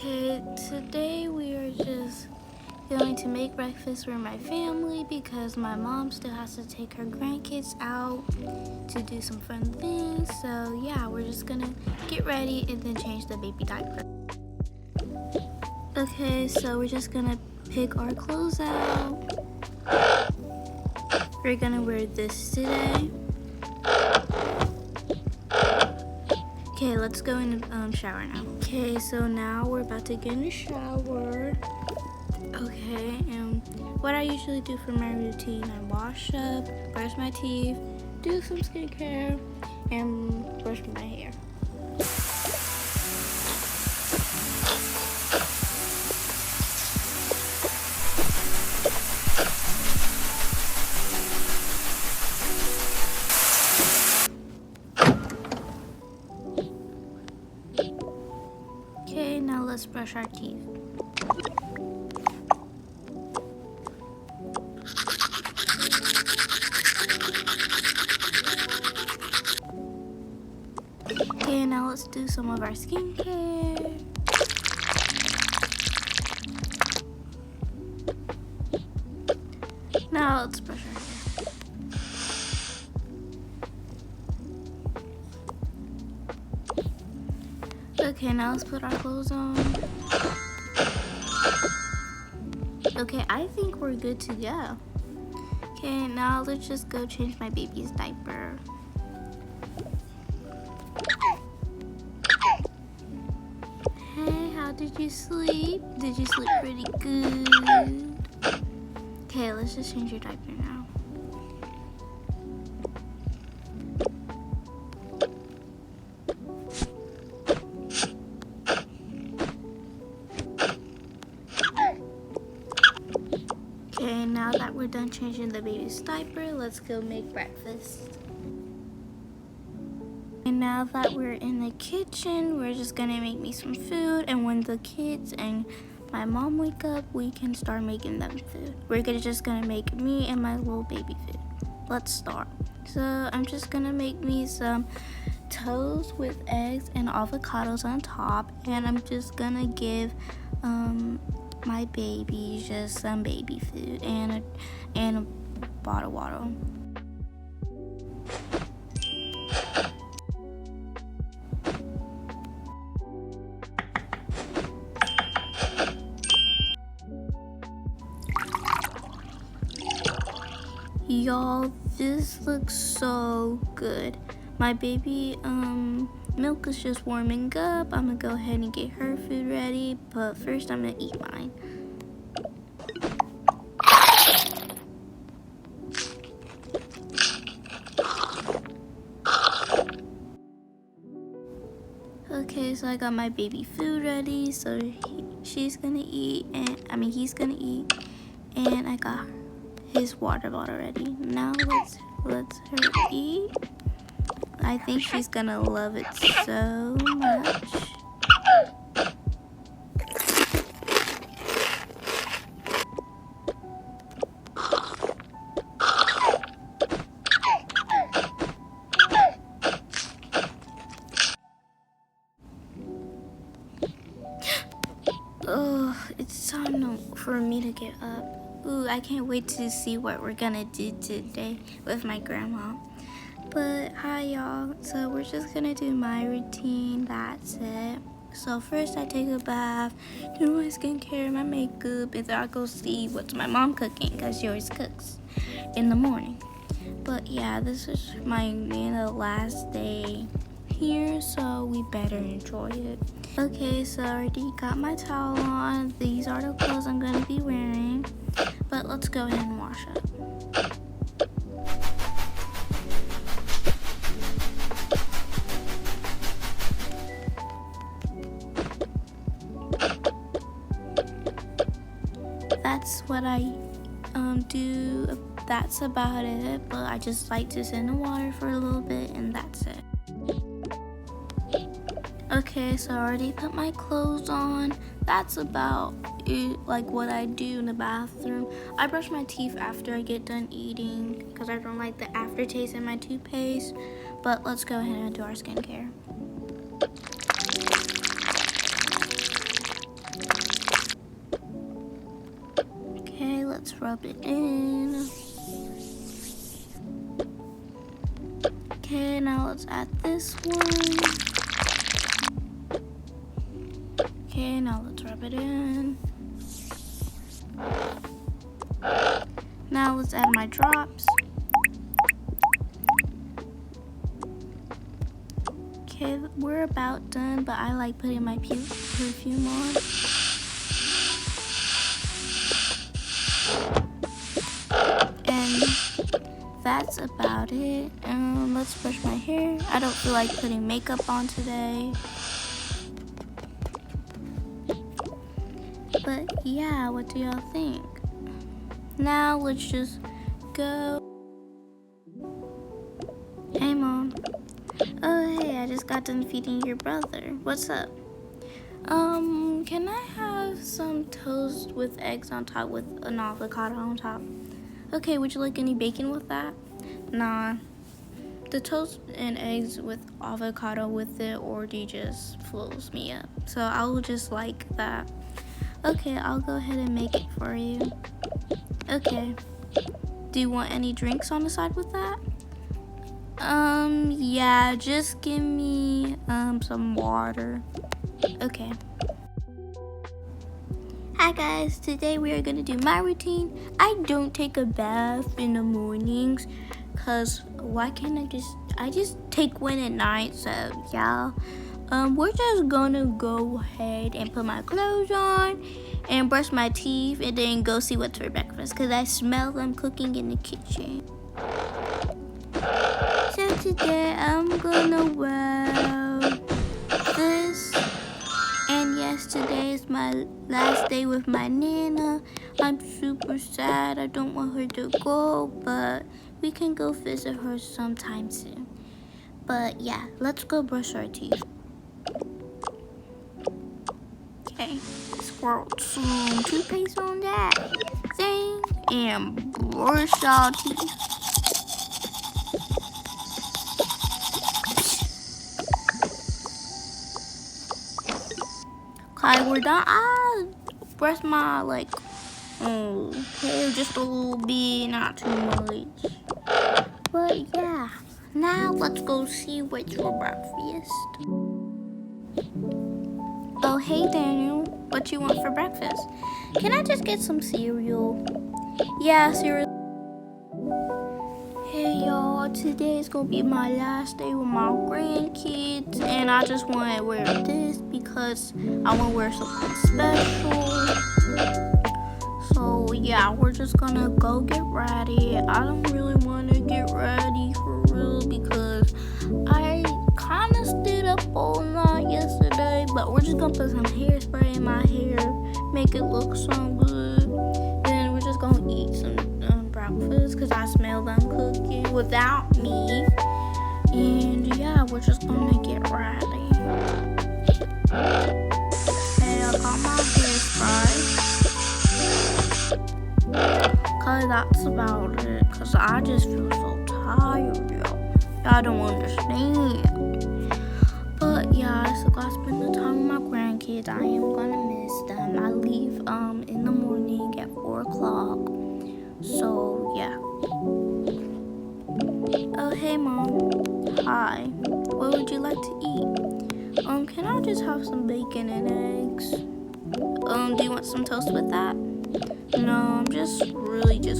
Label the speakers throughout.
Speaker 1: Okay, today we are just going to make breakfast for my family because my mom still has to take her grandkids out to do some fun things. So yeah, we're just gonna get ready and then change the baby diaper. Okay, so we're just gonna pick our clothes out. We're gonna wear this today. Okay, let's go in the shower now. Okay, so now we're about to get in the shower. Okay, and what I usually do for my routine, I wash up, brush my teeth, do some skincare, and brush my hair. Okay, now let's brush our teeth. Okay, now let's do some of our skincare. Now let's brush our hair. Okay, now let's put our clothes on. Okay, I think we're good to go. Okay, now let's just go change my baby's diaper. Hey, how did you sleep? Did you sleep pretty good? Okay, let's just change your diaper now. Okay, now that we're done changing the baby's diaper, let's go make breakfast. And now that we're in the kitchen, we're just gonna make me some food, and when the kids and my mom wake up, we can start making them food. We're just gonna make me and my little baby food. Let's start. So I'm just gonna make me some toast with eggs and avocados on top, and I'm just gonna give my baby just some baby food and a bottle of water. Y'all, this looks so good. My baby milk is just warming up. I'm gonna go ahead and get her food ready, but first I'm gonna eat mine. Okay, so I got my baby food ready, so she's gonna eat, and he's gonna eat, and I got his water bottle ready. Now let's her eat. I think she's gonna love it so much. Oh, it's time for me to get up. Ooh, I can't wait to see what we're gonna do today with my grandma. But hi y'all, so we're just gonna do my routine, that's it. So first I take a bath, do my skincare, my makeup, and then I go see what's my mom cooking, because she always cooks in the morning. But yeah, this is my last day here, so we better enjoy it. Okay, so I already got my towel on. These are the clothes I'm gonna be wearing, but let's go ahead and wash up. That's what I do. That's about it, but I just like to sit in the water for a little bit, and that's it. Okay, so I already put my clothes on. That's about it, like what I do in the bathroom. I brush my teeth after I get done eating because I don't like the aftertaste in my toothpaste. But let's go ahead and do our skincare. rub it in. Okay, now let's add this one. Okay, now let's rub it in. Now let's add my drops. Okay, we're about done, but I like putting my perfume on. And that's about it. Let's brush my hair. I don't feel like putting makeup on today. But yeah, what do y'all think? Now let's just go. Hey Mom. Oh hey, I just got done feeding your brother. What's up? Can I have some toast with eggs on top with an avocado on top? Okay, would you like any bacon with that? Nah. The toast and eggs with avocado with it already just fills me up. So I'll just like that. Okay, I'll go ahead and make it for you. Okay. Do you want any drinks on the side with that? Yeah, just give me some water. Okay. Hi guys, today we are gonna do my routine. I don't take a bath in the mornings, cause why can't I just take one at night, so yeah. We're just gonna go ahead and put my clothes on and brush my teeth and then go see what's for breakfast, cause I smell them cooking in the kitchen. So today I'm gonna wear this, and yesterday is my last day with my Nana. I'm super sad, I don't want her to go, but we can go visit her sometime soon. But yeah, let's go brush our teeth. Okay, squirt some toothpaste on that thing and brush our teeth. Okay, we're done. I brush my hair just a little bit, not too much. But yeah, now let's go see what's for breakfast. Oh, hey Daniel, what you want for breakfast? Can I just get some cereal? Yeah, cereal. Hey y'all, today is gonna be my last day with my grandkids, and I just want to wear this because I want to wear something special. So yeah, we're just gonna go get ready. I don't really want to get ready for real because I kind of stayed up all night yesterday, but we're just gonna put some hairspray in my hair, make it look so good. Then we're just gonna eat some breakfast because I smell them cooking without me. And yeah, we're just gonna get ready. Hey, I got my hairspray. Cause that's about it. Cause I just feel so tired, yo. I don't understand. But yeah, I still gotta spend the time with my grandkids. I am gonna miss them. I leave in the morning at 4 o'clock. So yeah. Oh hey Mom. Hi. What would you like to eat? Can I just have some bacon and eggs? Do you want some toast with that? No, I'm just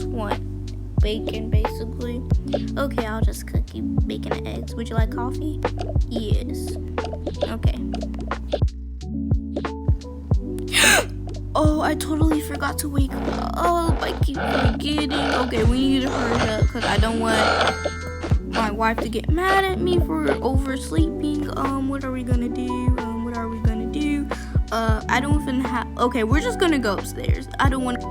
Speaker 1: want bacon basically. Okay, I'll just cook you bacon and eggs. Would you like coffee? Yes. Okay. Oh, I totally forgot to wake up. I keep forgetting. Okay, we need to hurry up because I don't want my wife to get mad at me for oversleeping. What are we gonna do? I don't even have. Okay, we're just gonna go upstairs. I don't want.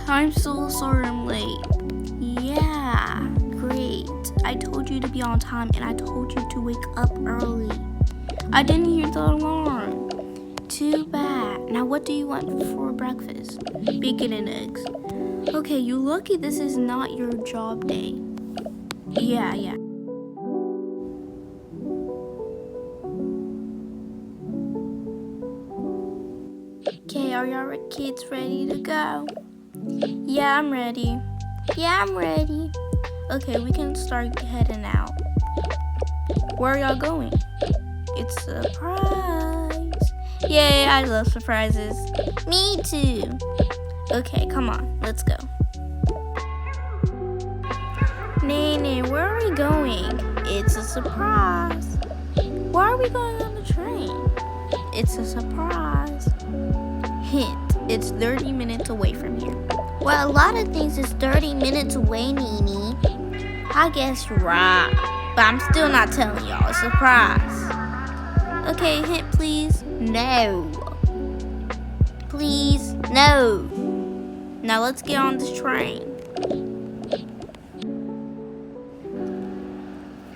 Speaker 1: I'm so sorry I'm late. Yeah, great. I told you to be on time and I told you to wake up early. I didn't hear the alarm. Too bad. Now what do you want for breakfast? Bacon and eggs. Okay, you lucky this is not your job day. Yeah. Are y'all kids ready to go? Yeah, I'm ready. Yeah, I'm ready. Okay, we can start heading out. Where are y'all going? It's a surprise. Yay, I love surprises. Me too. Okay, come on, let's go. Nene, where are we going? It's a surprise. Why are we going on the train? It's a surprise. Hint, it's 30 minutes away from here. Well, a lot of things is 30 minutes away, Nene. I guess you're right. But I'm still not telling y'all. Surprise. Okay, hint please. No. Please, no. Now let's get on this train.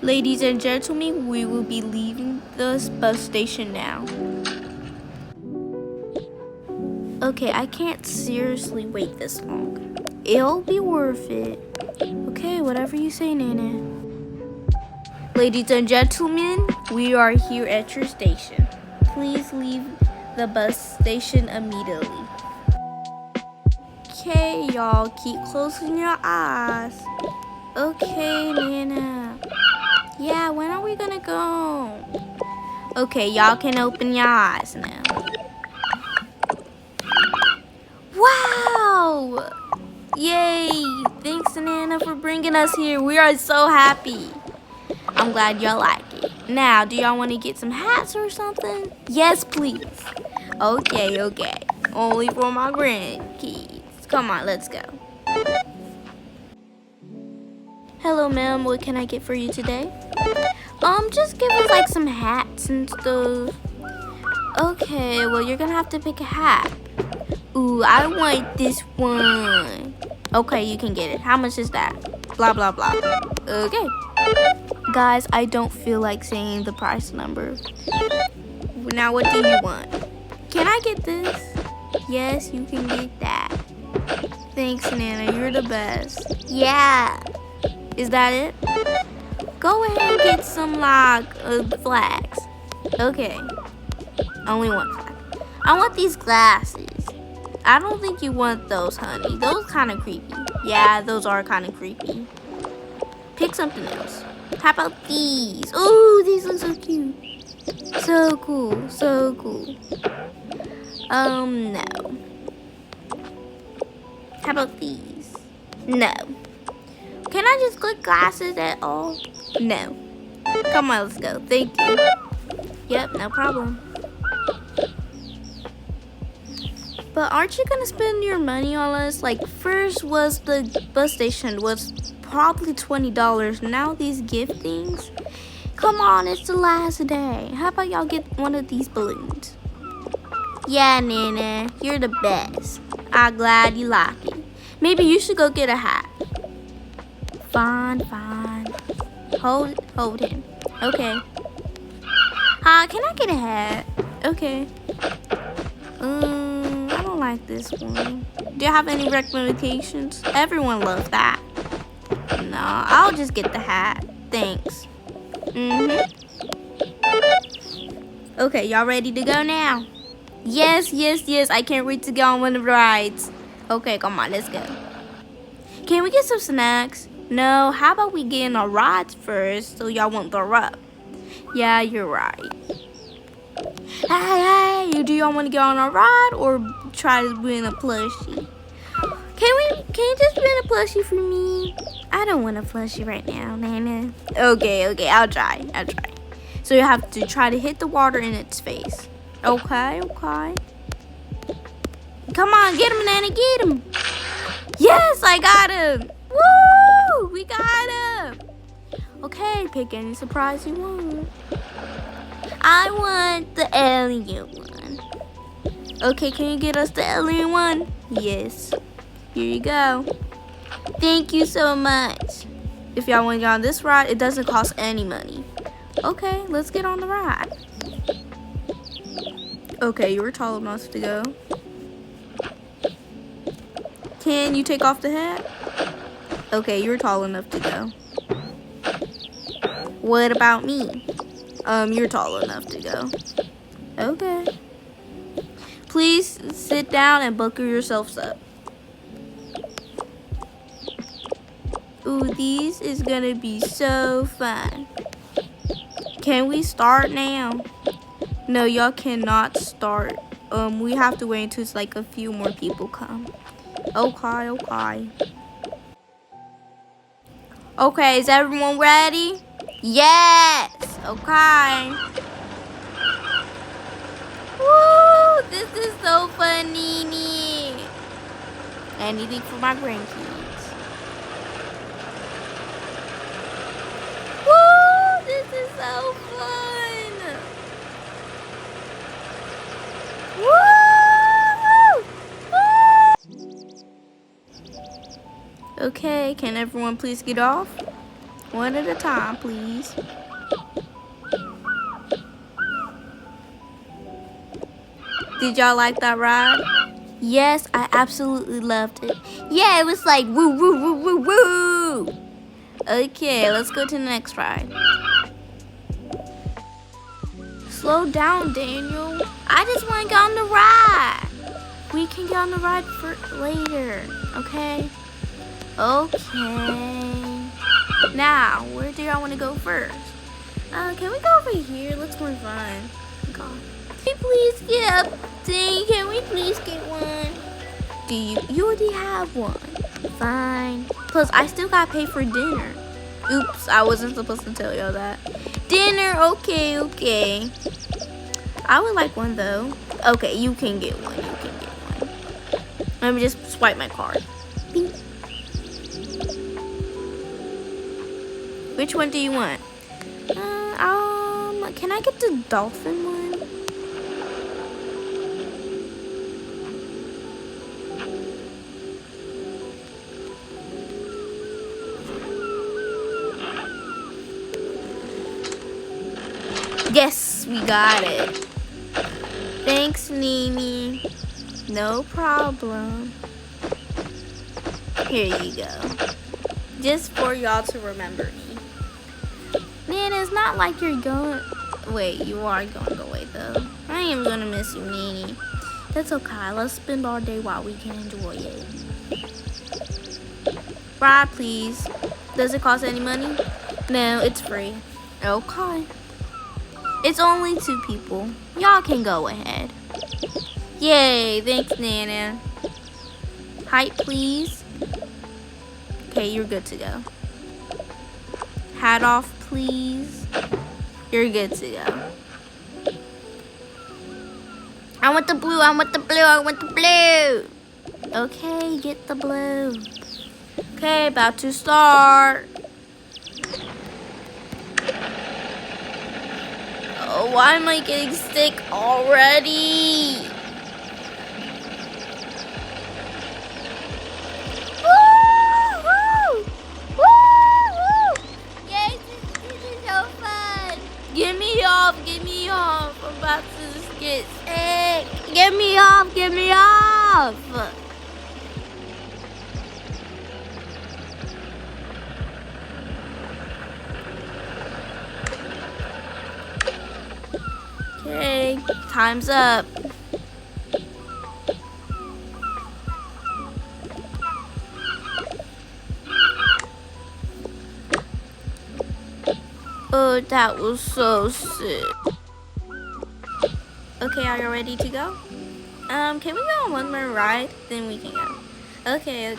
Speaker 1: Ladies and gentlemen, we will be leaving the bus station now. Okay, I can't seriously wait this long. It'll be worth it. Okay, whatever you say, Nene. Ladies and gentlemen, we are here at your station. Please leave the bus station immediately. Okay, y'all, keep closing your eyes. Okay, Nana. Yeah, when are we gonna go? Okay, y'all can open your eyes now. Wow! Yay! Thanks, Nana, for bringing us here. We are so happy. I'm glad y'all like it. Now, do y'all want to get some hats or something? Yes, please. Okay. Only for my grandkids. Come on, let's go. Hello, ma'am. What can I get for you today? Just give us like some hats and stuff. Okay, well, you're gonna have to pick a hat. Ooh, I want this one. Okay, you can get it. How much is that? Blah, blah, blah. Okay. Guys, I don't feel like saying the price number. Now, what do you want? Can I get this? Yes, you can get that. Thanks, Nana. You're the best. Yeah. Is that it? Go ahead and get some, like, flags. Okay. Only one flag. I want these glasses. I don't think you want those, honey. Those kind of creepy. Yeah, those are kind of creepy. Pick something else. How about these? Ooh, these look so cute. So cool. So cool. No. How about these? No. Can I just get glasses at all? No. Come on, let's go. Thank you. Yep, no problem. But aren't you gonna spend your money on us? Like, first was the bus station was probably $20. Now these gift things? Come on, it's the last day. How about y'all get one of these balloons? Yeah, Nana, you're the best. I'm glad you like it. Maybe you should go get a hat. Fine. Hold him. Okay. Hi, can I get a hat? Okay. I don't like this one. Do you have any recommendations? Everyone loves that. No, I'll just get the hat. Thanks. Okay, y'all ready to go now? Yes. I can't wait to go on one of the rides. Okay, come on, let's go. Can we get some snacks? No, how about we get in our rides first so y'all won't throw up? Yeah, you're right. Hey, do y'all want to get on a ride or try to win a plushie? Can you just win a plushie for me? I don't want a plushie right now, Nana. Okay, I'll try. So you have to try to hit the water in its face. Okay. Come on, get him, Nana, get him. Yes, I got him. Woo! We got him. Okay, pick any surprise you want. I want the alien one. Okay, can you get us the alien one? Yes. Here you go. Thank you so much. If y'all want to get on this ride, it doesn't cost any money. Okay, let's get on the ride. Okay, you were tall enough to go. Can you take off the hat? Okay, you're tall enough to go. What about me? You're tall enough to go. Okay. Please sit down and buckle yourselves up. Ooh, these is gonna be so fun. Can we start now? No, y'all cannot start. We have to wait until it's like a few more people come. Okay. Okay, is everyone ready? Yes! Okay. Woo! This is so fun, Nene. Anything for my grandkids. Woo! This is so fun. Woo! Woo! Okay, can everyone please get off? One at a time, please. Did y'all like that ride? Yes, I absolutely loved it. Yeah, it was like woo, woo, woo, woo, woo. Okay, let's go to the next ride. Slow down, Daniel. I just want to get on the ride. We can get on the ride for later, okay? Okay. Now, where do y'all want to go first? Can we go over here? Looks more fun. God. Can we please get up? Dang, can we please get one? Do you already have one? Fine. Plus, I still got paid for dinner. Oops, I wasn't supposed to tell y'all that. Dinner, okay. I would like one though. Okay, you can get one. Let me just swipe my card. Beep. Which one do you want? Can I get the dolphin one? Yes, we got it. Thanks, Nene. No problem. Here you go. Just for y'all to remember me. Man, it's not like you're going... Wait, you are going away, though. I am going to miss you, Nene. That's okay. Let's spend all day while we can enjoy it. Ride, please. Does it cost any money? No, it's free. Okay. It's only 2 people. Y'all can go ahead. Yay, thanks, Nana. Height, please. Okay, you're good to go. Hat off, please. You're good to go. I want the blue. Okay, get the blue. Okay, about to start. Oh, why am I getting sick already? Woo! Yay, this is so fun. Get me off. I'm about to just get sick. Get me off. Okay, time's up. Oh, that was so sick. Okay, are you ready to go? Can we go on one more ride? Then we can go. Okay.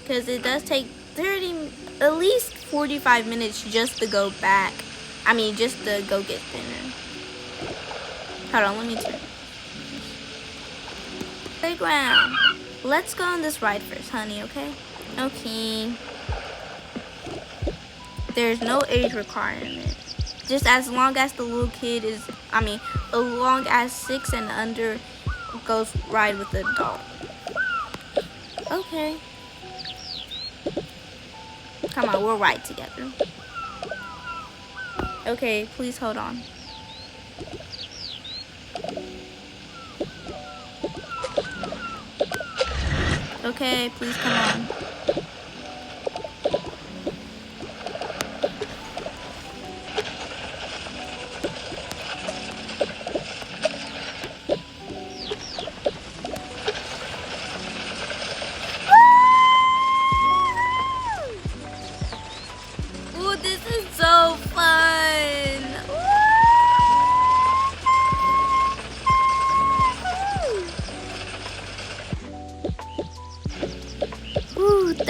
Speaker 1: Because it does take at least 45 minutes just to go back. Just to go get dinner. Hold on, let me turn. Playground. Let's go on this ride first, honey, okay? Okay. There's no age requirement. Just as long as the little kid is, as long as 6 and under goes ride with the adult. Okay. Come on, we'll ride together. Okay, please hold on. Okay, please come on.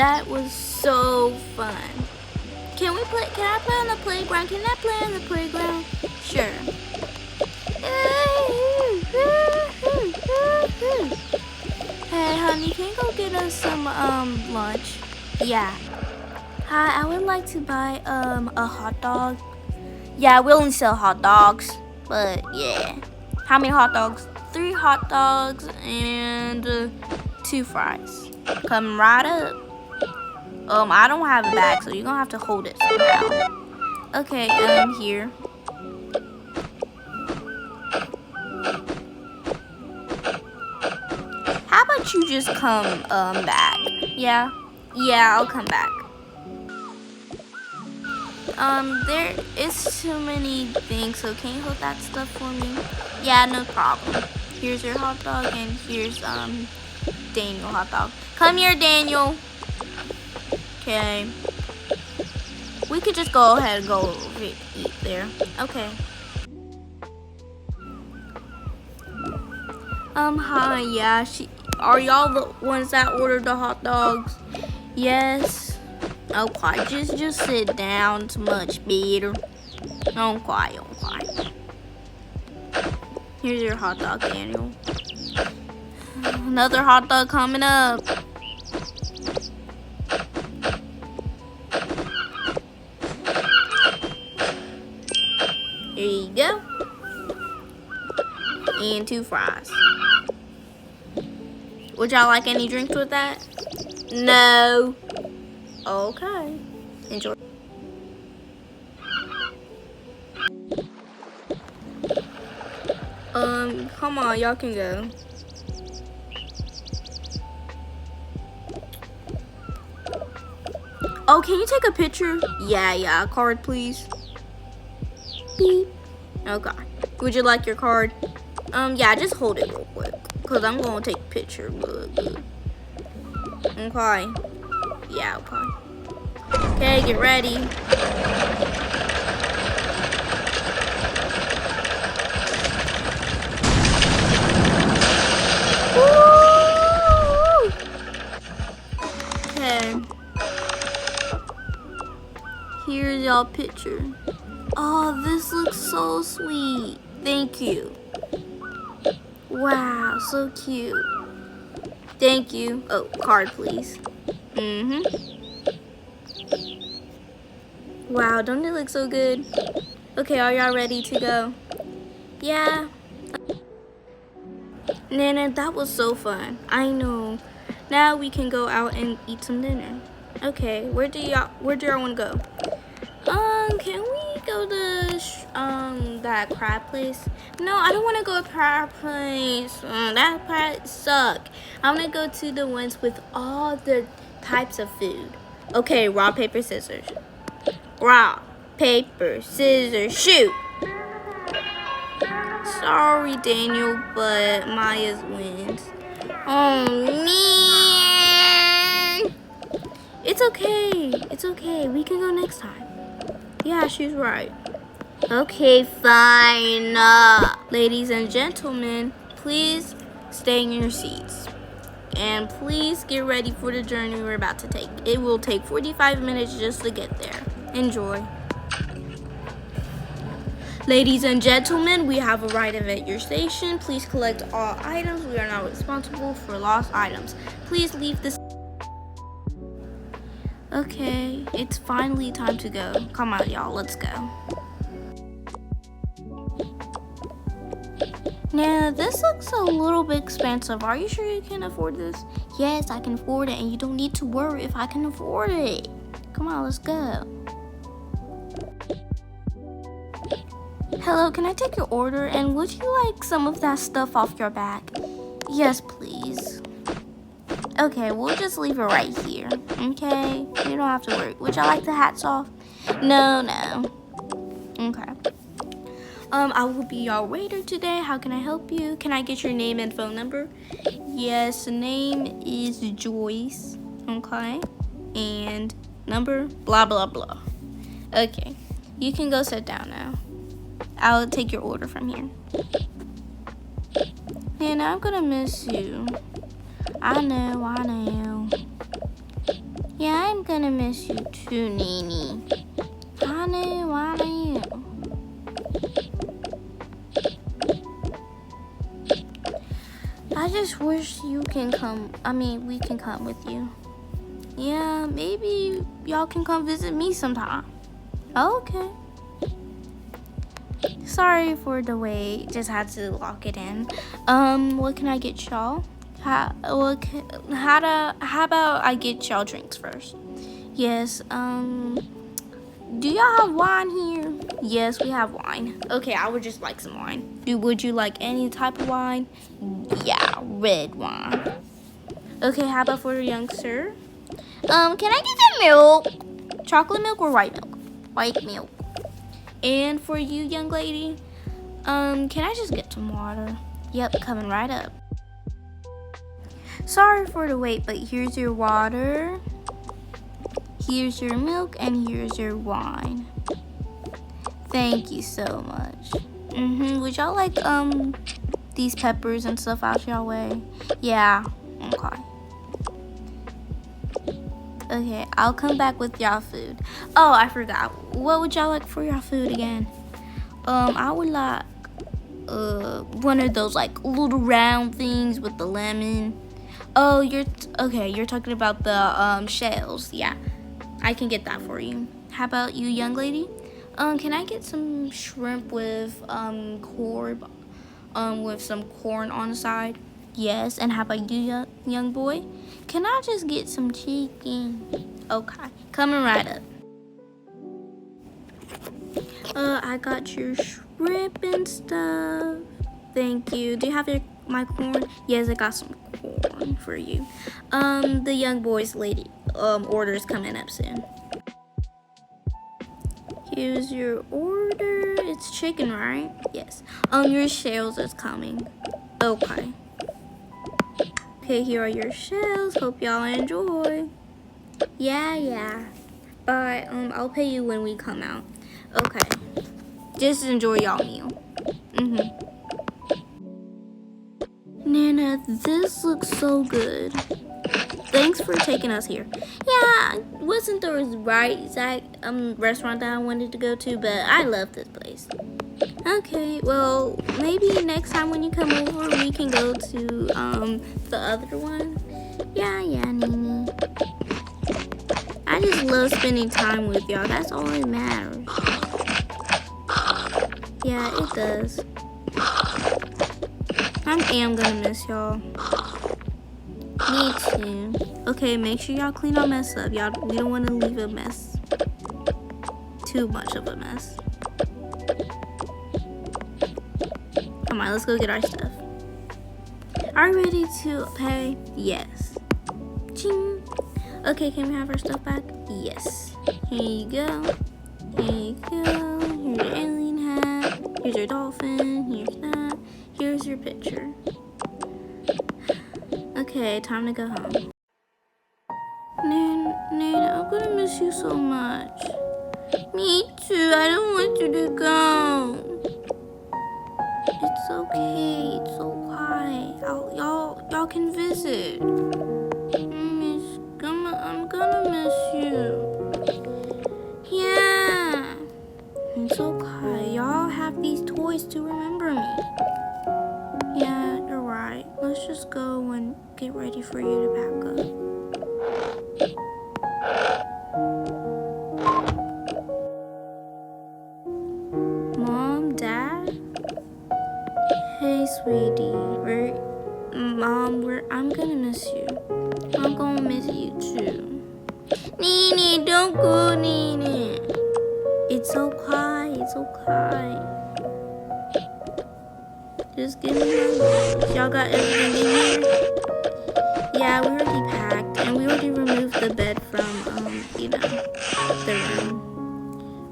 Speaker 1: That was so fun. Can I play on the playground? Can I play on the playground? Sure. Hey, honey, can you go get us some lunch? Yeah. Hi, I would like to buy a hot dog. Yeah, we only sell hot dogs, but yeah. How many hot dogs? 3 hot dogs and 2 fries. Come right up. I don't have a bag, so you're gonna have to hold it somehow. Okay, here. How about you just come back? Yeah, I'll come back. There is too many things, so can you hold that stuff for me? Yeah, no problem. Here's your hot dog, and here's Daniel hot dog. Come here, Daniel. Okay. We could just go ahead and go eat there. Okay. Hi, yeah, are y'all the ones that ordered the hot dogs? Yes. Okay, just sit down. It's much better. Don't cry. Here's your hot dog, Daniel. Another hot dog coming up. There you go. And 2 fries. Would y'all like any drinks with that? No. Okay. Enjoy. Come on, y'all can go. Oh, can you take a picture? Yeah, card please. Beep. Okay. Would you like your card? Yeah, just hold it real quick. Cause I'm gonna take a picture. Okay. Yeah, okay. Okay, get ready. Woo! Okay. Here's y'all picture. Oh, this looks so sweet. Thank you. Wow, so cute. Thank you. Oh, card please. Wow, don't it look so good? Okay, are y'all ready to go? Yeah. Nana, that was so fun. I know. Now we can go out and eat some dinner. Okay, where do y'all want to go? Can we go to that crab place? No, I don't want to go to crab place. That part suck. I want to go to the ones with all the types of food. Okay, rock, paper, scissors. Rock, paper, scissors, shoot. Sorry, Daniel, but Maya's wins. Oh, man. It's okay. We can go next time. Yeah, she's right. Okay, fine. Ladies and gentlemen, please stay in your seats. And please get ready for the journey we're about to take. It will take 45 minutes just to get there. Enjoy. Ladies and gentlemen, we have arrived at your station. Please collect all items. We are not responsible for lost items. Please leave this. Okay, it's finally time to go. Come on, y'all, let's go. Now, this looks a little bit expensive. Are you sure you can afford this? Yes, I can afford it, and you don't need to worry if I can afford it. Come on, let's go. Hello, can I take your order? And would you like some of that stuff off your back? Yes, please. Okay, we'll just leave it right here. Okay, you don't have to worry. Would y'all like the hats off? No. Okay. I will be your waiter today. How can I help you? Can I get your name and phone number? Yes, name is Joyce. Okay. And number, blah, blah, blah. Okay. You can go sit down now. I'll take your order from here. And I'm gonna miss you. I know. Yeah, I'm gonna miss you too, Nene. Honey, why are you? I just wish you can come. We can come with you. Yeah, maybe y'all can come visit me sometime. Okay. Sorry for the wait. Just had to lock it in. What can I get y'all? How about I get y'all drinks first? Yes. Do y'all have wine here? Yes, we have wine. Okay, I would just like some wine. Would you like any type of wine? Yeah, red wine. Okay, how about for the young sir? Can I get some milk? Chocolate milk or white milk? White milk. And for you, young lady, can I just get some water? Yep, coming right up. Sorry for the wait, but here's your water. Here's your milk, and here's your wine. Thank you so much. Would y'all like, these peppers and stuff out your way? Yeah, okay. Okay, I'll come back with y'all food. Oh, I forgot. What would y'all like for y'all food again? I would like, one of those, like, little round things with the lemon. Oh, you're talking about the, shells. Yeah. I can get that for you. How about you, young lady? Can I get some shrimp with corn, with some corn on the side? Yes. And how about you, young boy? Can I just get some chicken? Okay, coming right up. I got your shrimp and stuff. Thank you. Do you have my corn? Yes, I got some corn for you. The young boy's lady order is coming up soon. Here's your order. It's chicken, right? Yes. Your shells is coming. Okay. Okay, here are your shells. Hope y'all enjoy. Yeah. But I'll pay you when we come out. Okay. Just enjoy y'all meal. Nana, this looks so good. Thanks for taking us here. Yeah, it wasn't the right exact restaurant that I wanted to go to, but I love this place. Okay, well, maybe next time when you come over, we can go to the other one. Yeah, Nene. I just love spending time with y'all. That's all that matters. Yeah, it does. I am gonna miss y'all. Me too. Okay, make sure y'all clean our mess up. We don't want to leave a mess. Too much of a mess. Come on, let's go get our stuff. Are you ready to pay? Yes. Ching. Okay, can we have our stuff back? Yes. Here you go. Here's your alien hat. Here's your dolphin. Here's that. Here's your picture. Okay, time to go home. Nana, I'm gonna miss you so much. Me too. I don't want you to go. It's okay. It's so quiet. Y'all can visit. I'm gonna miss you. Yeah. It's okay. Y'all have these toys to remember me. Yeah, you're right. Let's just go and get ready for you to pack up. Mom, Dad? Hey, sweetie. I'm gonna miss you. I'm gonna miss you too. Nene, don't go, Nene. It's okay. It's okay. Just give me my love. Y'all got everything in here? Yeah, we already packed, and we already removed the bed from, the room.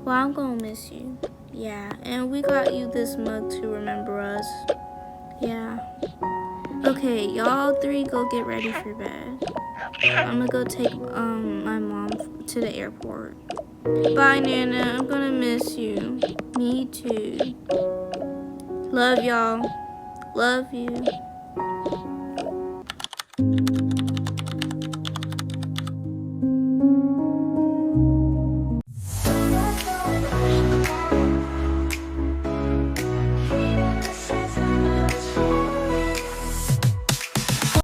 Speaker 1: Well, I'm gonna miss you. Yeah, and we got you this mug to remember us. Yeah. Okay, y'all three go get ready for bed. I'm gonna go take, my mom to the airport. Bye, Nana. I'm gonna miss you. Me too. Love y'all. Love you.